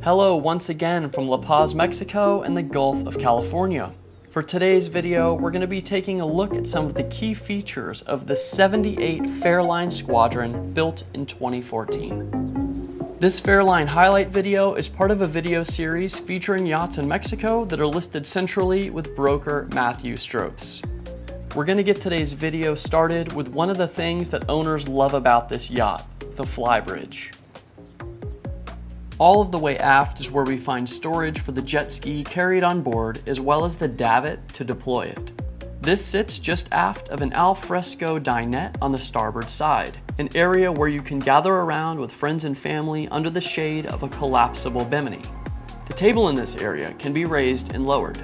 Hello once again from La Paz, Mexico and the Gulf of California. For today's video, we're going to be taking a look at some of the key features of the 78 Fairline Squadron built in 2014. This Fairline highlight video is part of a video series featuring yachts in Mexico that are listed centrally with broker Matthew Stropes. We're going to get today's video started with one of the things that owners love about this yacht, the Flybridge. All of the way aft is where we find storage for the jet ski carried on board, as well as the davit to deploy it. This sits just aft of an al fresco dinette on the starboard side, an area where you can gather around with friends and family under the shade of a collapsible bimini. The table in this area can be raised and lowered.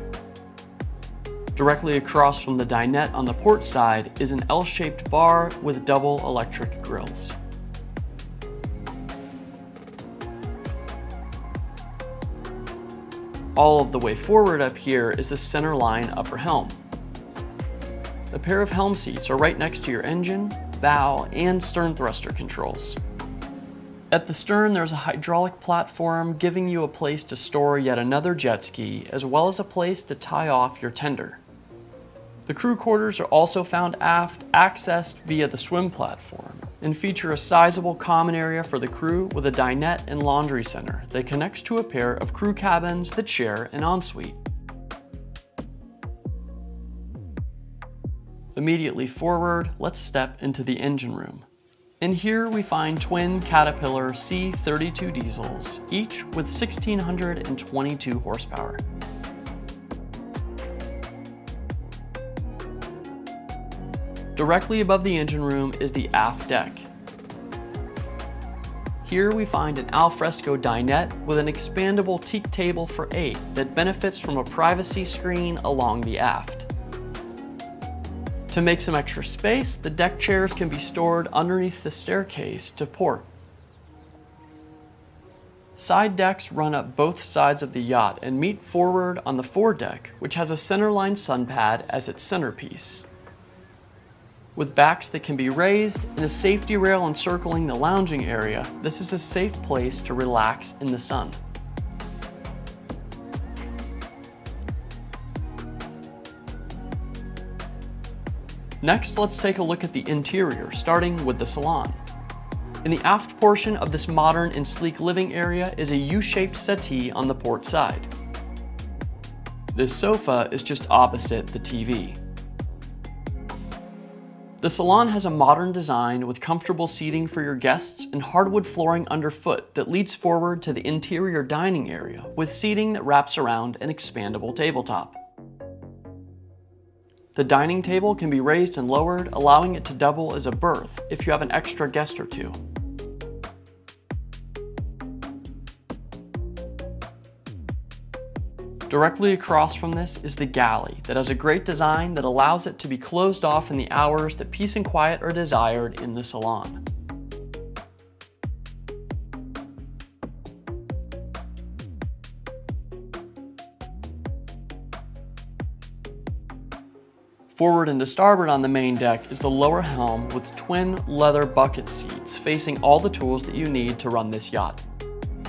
Directly across from the dinette on the port side is an L-shaped bar with double electric grills. All of the way forward up here is the centerline upper helm. A pair of helm seats are right next to your engine, bow, and stern thruster controls. At the stern, there's a hydraulic platform giving you a place to store yet another jet ski, as well as a place to tie off your tender. The crew quarters are also found aft, accessed via the swim platform, and feature a sizable common area for the crew with a dinette and laundry center that connects to a pair of crew cabins that share an ensuite. Immediately forward, let's step into the engine room. In here we find twin Caterpillar C32 diesels, each with 1,622 horsepower. Directly above the engine room is the aft deck. Here we find an al fresco dinette with an expandable teak table for 8 that benefits from a privacy screen along the aft. To make some extra space, the deck chairs can be stored underneath the staircase to port. Side decks run up both sides of the yacht and meet forward on the foredeck, which has a centerline sun pad as its centerpiece. With backs that can be raised and a safety rail encircling the lounging area, this is a safe place to relax in the sun. Next, let's take a look at the interior, starting with the salon. In the aft portion of this modern and sleek living area is a U-shaped settee on the port side. This sofa is just opposite the TV. The salon has a modern design with comfortable seating for your guests and hardwood flooring underfoot that leads forward to the interior dining area with seating that wraps around an expandable tabletop. The dining table can be raised and lowered, allowing it to double as a berth if you have an extra guest or two. Directly across from this is the galley that has a great design that allows it to be closed off in the hours that peace and quiet are desired in the salon. Forward and to starboard on the main deck is the lower helm with twin leather bucket seats facing all the tools that you need to run this yacht.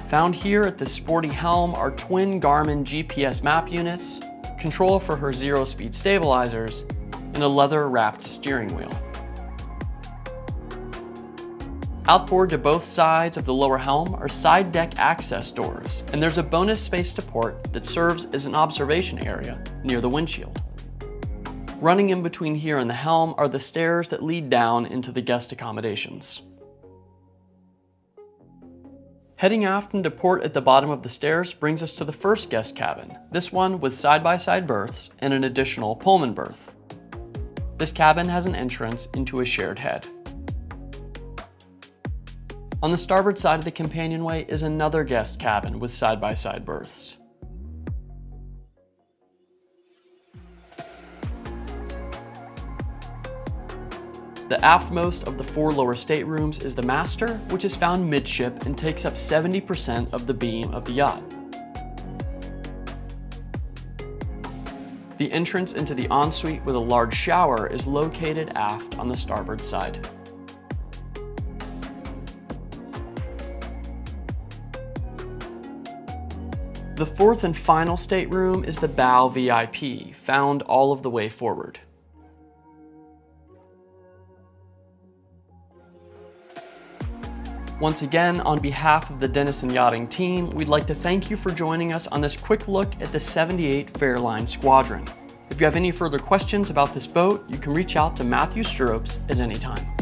Found here at the sporty helm are twin Garmin GPS map units, control for her zero-speed stabilizers, and a leather-wrapped steering wheel. Outboard to both sides of the lower helm are side deck access doors, and there's a bonus space to port that serves as an observation area near the windshield. Running in between here and the helm are the stairs that lead down into the guest accommodations. Heading aft and to port at the bottom of the stairs brings us to the first guest cabin, this one with side-by-side berths and an additional Pullman berth. This cabin has an entrance into a shared head. On the starboard side of the companionway is another guest cabin with side-by-side berths. The aftmost of the 4 lower staterooms is the master, which is found midship and takes up 70% of the beam of the yacht. The entrance into the ensuite with a large shower is located aft on the starboard side. The fourth and final stateroom is the bow VIP, found all of the way forward. Once again, on behalf of the Denison Yachting team, we'd like to thank you for joining us on this quick look at the 78 Fairline Squadron. If you have any further questions about this boat, you can reach out to Matthew Stropes at any time.